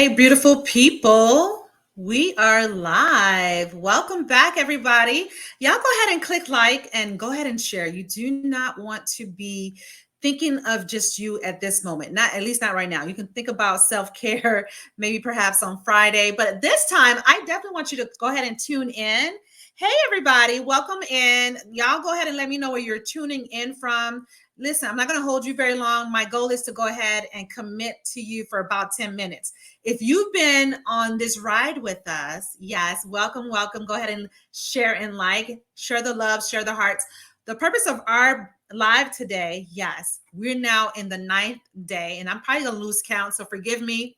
Hey, beautiful people. We are live. Welcome back, everybody. Y'all go ahead and click like and go ahead and share. You do not want to be thinking of just you at this moment, not at least not right now. You can think about self care, maybe perhaps on Friday, but this time, I definitely want you to go ahead and tune in. Hey, everybody, welcome in. Y'all go ahead and let me know where you're tuning in from. Listen, I'm not going to hold you very long. My goal is to go ahead and commit to you for about 10 minutes. If you've been on this ride with us, yes, welcome, welcome. Go ahead and share and like, share the love, share the hearts. The purpose of our live today, yes, we're now in the 9th day, and I'm probably going to lose count, so forgive me.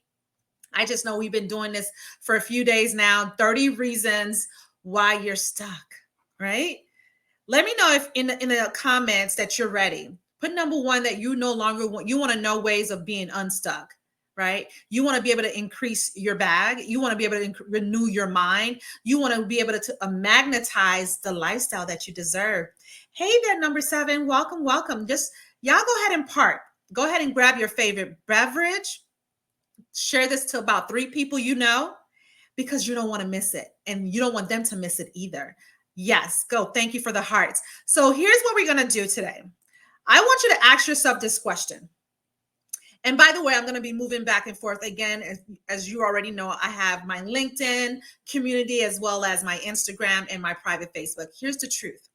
I just know we've been doing this for a few days now. 30 reasons why you're stuck, right? Let me know if in the comments that you're ready. Put number one that you no longer want. You want to know ways of being unstuck, right? You want to be able to increase your bag. You want to be able to renew your mind. You want to be able to magnetize the lifestyle that you deserve. Hey there, number 7. Welcome, welcome. Just y'all go ahead and part. Go ahead and grab your favorite beverage. Share this to about 3 people you know, because you don't want to miss it and you don't want them to miss it either. Yes, go. Thank you for the hearts. So here's what we're going to do today. I want you to ask yourself this question. And by the way, I'm going to be moving back and forth again. As you already know, I have my LinkedIn community as well as my Instagram and my private Facebook. Here's the truth.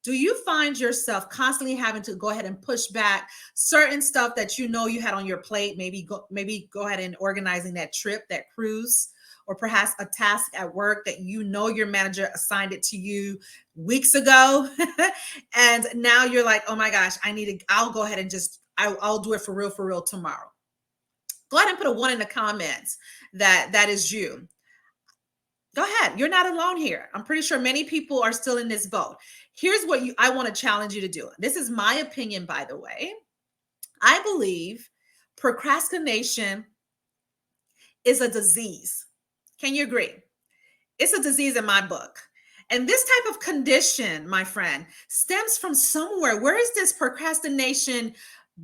Do you find yourself constantly having to go ahead and push back certain stuff that you know you had on your plate? Maybe go ahead and organizing that trip, that cruise, or perhaps a task at work that you know your manager assigned it to you weeks ago. And now you're like, oh my gosh, I'll go ahead and I'll do it for real tomorrow. Go ahead and put a 1 in the comments that is you. Go ahead. You're not alone here. I'm pretty sure many people are still in this boat. Here's what I want to challenge you to do. This is my opinion, by the way. I believe procrastination is a disease. Can you agree? It's a disease in my book. And this type of condition, my friend, stems from somewhere. Where is this procrastination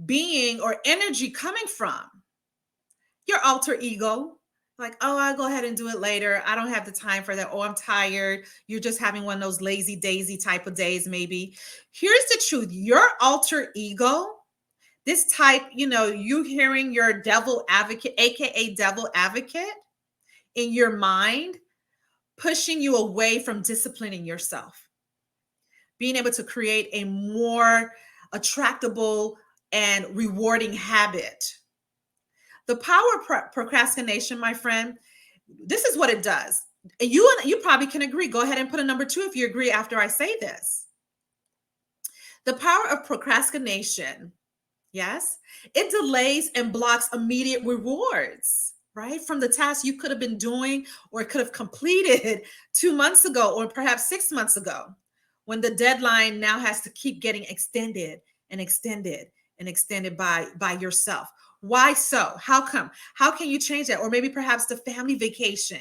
being or energy coming from? Your alter ego. Like, oh, I'll go ahead and do it later. I don't have the time for that. Oh, I'm tired. You're just having one of those lazy daisy type of days, maybe. Here's the truth. Your alter ego, this type, you hearing your devil advocate, AKA devil advocate in your mind, pushing you away from disciplining yourself, being able to create a more attractable and rewarding habit. The power of procrastination, my friend, this is what it does. And you probably can agree. Go ahead and put a number 2 if you agree after I say this. The power of procrastination, yes, it delays and blocks immediate rewards, right? From the task you could have been doing or could have completed 2 months ago or perhaps 6 months ago, when the deadline now has to keep getting extended and extended and extended by yourself. Why so? How come? How can you change that? Or maybe perhaps the family vacation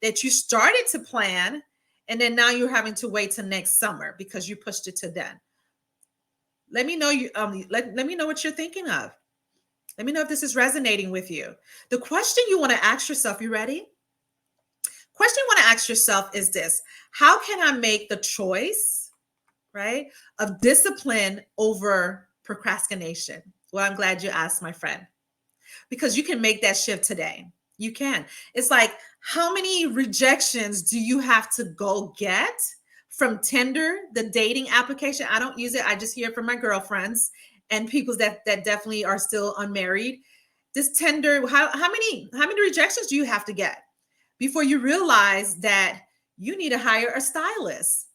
that you started to plan and then now you're having to wait till next summer because you pushed it to then. Let me know let me know what you're thinking of. Let me know if this is resonating with you. The question you want to ask yourself, you ready? Question you want to ask yourself is this: how can I make the choice, right, of discipline over procrastination? Well, I'm glad you asked, my friend, because you can make that shift today. You can. It's like, how many rejections do you have to go get from Tinder, the dating application? I don't use it. I just hear it from my girlfriends and people that definitely are still unmarried. This Tinder, how many rejections do you have to get before you realize that you need to hire a stylist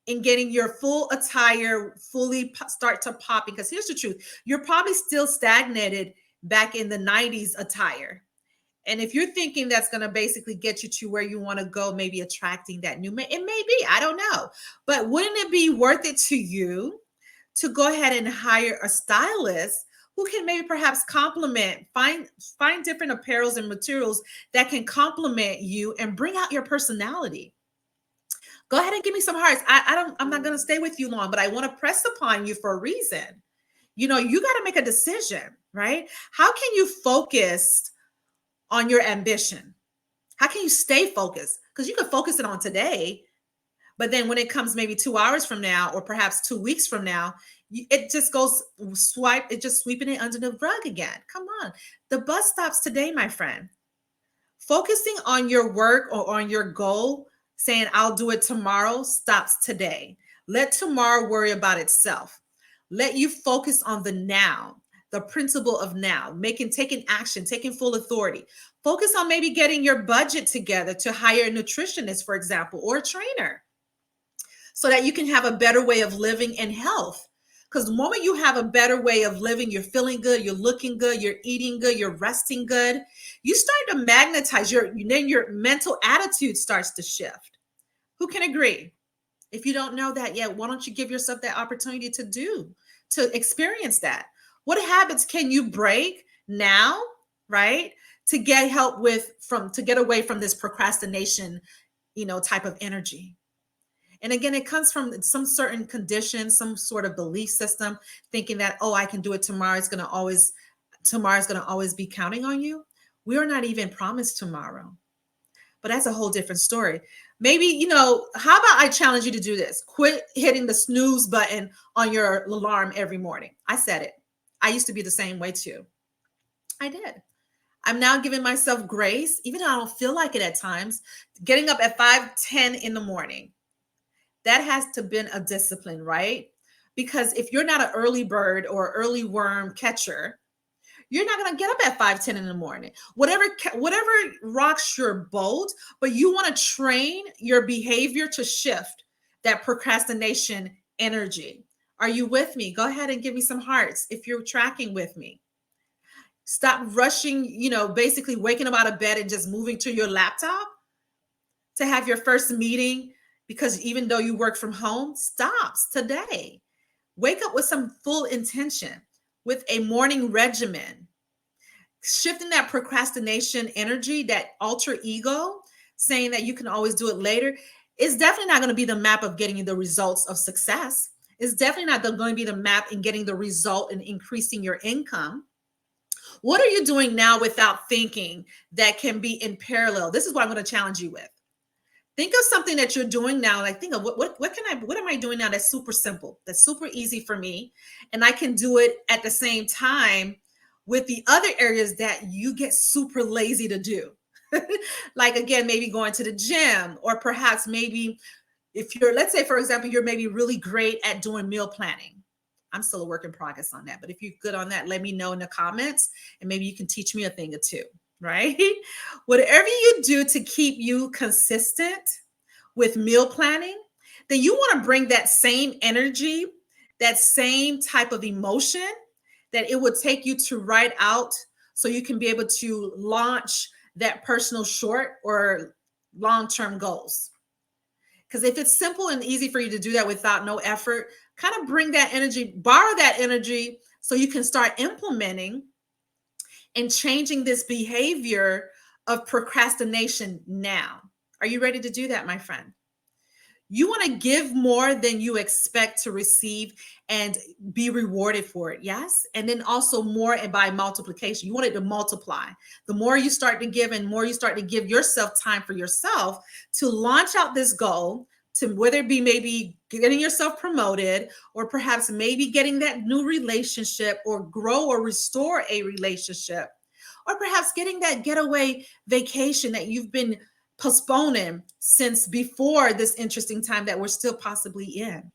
in getting your full attire fully start to pop? Because here's the truth. You're probably still stagnated back in the 90s attire. And if you're thinking that's going to basically get you to where you want to go, maybe attracting that new, it may be, I don't know. But wouldn't it be worth it to you to go ahead and hire a stylist who can maybe perhaps complement, find different apparels and materials that can complement you and bring out your personality? Go ahead and give me some hearts. I'm not going to stay with you long, but I want to press upon you for a reason. You got to make a decision, right? How can you focus on your ambition? How can you stay focused? Because you can focus it on today, but then when it comes maybe 2 hours from now, or perhaps 2 weeks from now, it just goes it just sweeping it under the rug again. Come on. The bus stops today, my friend. Focusing on your work or on your goal, saying, I'll do it tomorrow, stops today. Let tomorrow worry about itself. Let you focus on the now, the principle of now, taking action, taking full authority. Focus on maybe getting your budget together to hire a nutritionist, for example, or a trainer, so that you can have a better way of living and health. Because the moment you have a better way of living, you're feeling good, you're looking good, you're eating good, you're resting good, you start to magnetize then your mental attitude starts to shift. Who can agree? If you don't know that yet, why don't you give yourself that opportunity to experience that? What habits can you break now, right? To get to get away from this procrastination, type of energy. And again, it comes from some certain condition, some sort of belief system, thinking that, oh, I can do it tomorrow. Tomorrow's going to always be counting on you. We are not even promised tomorrow. But that's a whole different story. Maybe, how about I challenge you to do this? Quit hitting the snooze button on your alarm every morning. I said it. I used to be the same way too. I did. I'm now giving myself grace, even though I don't feel like it at times, getting up at 5:10 in the morning. That has to been a discipline, right? Because if you're not an early bird or early worm catcher, you're not going to get up at 5:10 in the morning. Whatever rocks your boat, but you want to train your behavior to shift that procrastination energy. Are you with me? Go ahead and give me some hearts if you're tracking with me. Stop rushing, basically waking up out of bed and just moving to your laptop to have your first meeting, because even though you work from home, stops today. Wake up with some full intention, with a morning regimen, shifting that procrastination energy, that alter ego, saying that you can always do it later, is definitely not going to be the map of getting you the results of success. It's definitely not going to be the map in getting the result and increasing your income. What are you doing now without thinking that can be in parallel? This is what I'm going to challenge you with. Think of something that you're doing now. Like, think of what am I doing now that's super simple, that's super easy for me, and I can do it at the same time with the other areas that you get super lazy to do. Like, again, maybe going to the gym, or perhaps maybe if let's say, for example, you're maybe really great at doing meal planning. I'm still a work in progress on that, but if you're good on that, let me know in the comments, and maybe you can teach me a thing or two. Right? Whatever you do to keep you consistent with meal planning, then you want to bring that same energy, that same type of emotion that it would take you to write out, so you can be able to launch that personal short or long-term goals. Because if it's simple and easy for you to do that without no effort, kind of bring that energy, borrow that energy, so you can start implementing and changing this behavior of procrastination now. Are you ready to do that, my friend? You want to give more than you expect to receive and be rewarded for it. Yes. And then also more by multiplication. You want it to multiply. The more you start to give, and more you start to give yourself time for yourself to launch out this goal, to whether it be maybe getting yourself promoted, or perhaps maybe getting that new relationship, or grow or restore a relationship, or perhaps getting that getaway vacation that you've been postponing since before this interesting time that we're still possibly in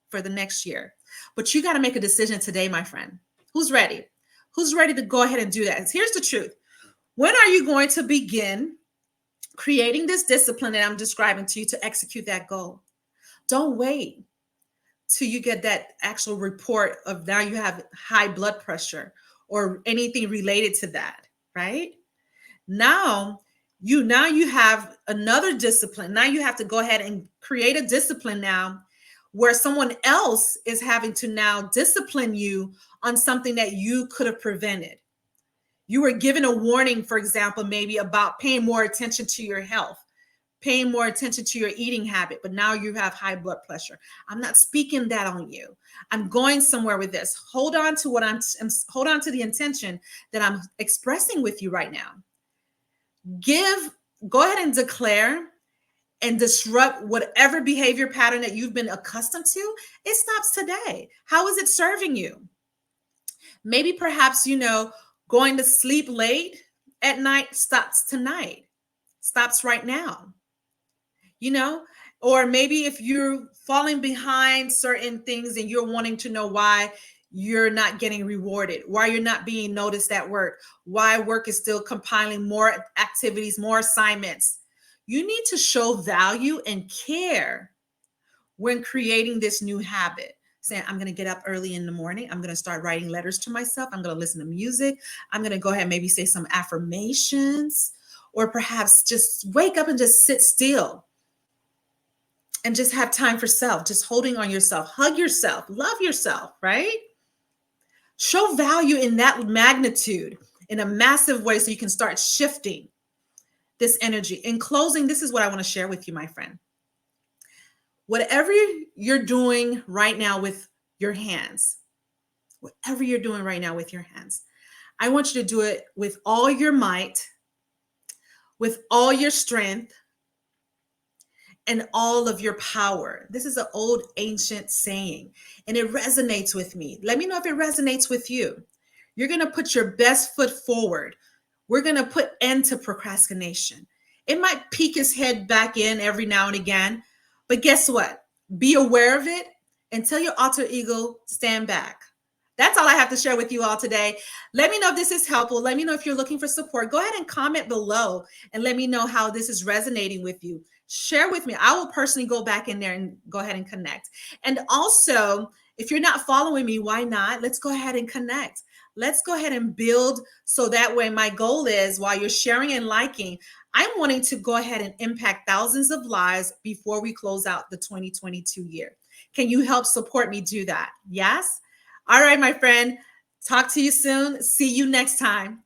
for the next year. But you got to make a decision today, my friend. Who's ready? Who's ready to go ahead and do that? Here's the truth. When are you going to begin creating this discipline that I'm describing to you to execute that goal? Don't wait till you get that actual report of now you have high blood pressure or anything related to that, right? Now you have another discipline. Now you have to go ahead and create a discipline now, where someone else is having to now discipline you on something that you could have prevented. You were given a warning, for example, maybe about paying more attention to your health, paying more attention to your eating habit, but now you have high blood pressure. I'm not speaking that on you. I'm going somewhere with this. Hold on to hold on to the intention that I'm expressing with you right now. Go ahead and declare and disrupt whatever behavior pattern that you've been accustomed to. It stops today. How is it serving you? Maybe perhaps, going to sleep late at night stops tonight, stops right now, you know? Or maybe if you're falling behind certain things and you're wanting to know why you're not getting rewarded, why you're not being noticed at work, why work is still compiling more activities, more assignments. You need to show value and care when creating this new habit. Saying, I'm going to get up early in the morning. I'm going to start writing letters to myself. I'm going to listen to music. I'm going to go ahead and maybe say some affirmations, or perhaps just wake up and just sit still and just have time for self, just holding on yourself, hug yourself, love yourself, right? Show value in that magnitude in a massive way so you can start shifting this energy. In closing, this is what I want to share with you, my friend. Whatever you're doing right now with your hands, whatever you're doing right now with your hands, I want you to do it with all your might, with all your strength, and all of your power. This is an old ancient saying, and it resonates with me. Let me know if it resonates with you. You're going to put your best foot forward. We're going to put end to procrastination. It might peek its head back in every now and again, but guess what? Be aware of it and tell your alter ego, stand back. That's all I have to share with you all today. Let me know if this is helpful. Let me know if you're looking for support. Go ahead and comment below and let me know how this is resonating with you. Share with me. I will personally go back in there and go ahead and connect. And also, if you're not following me, why not? Let's go ahead and connect. Let's go ahead and build so that way my goal is, while you're sharing and liking, I'm wanting to go ahead and impact thousands of lives before we close out the 2022 year. Can you help support me do that? Yes? All right, my friend. Talk to you soon. See you next time.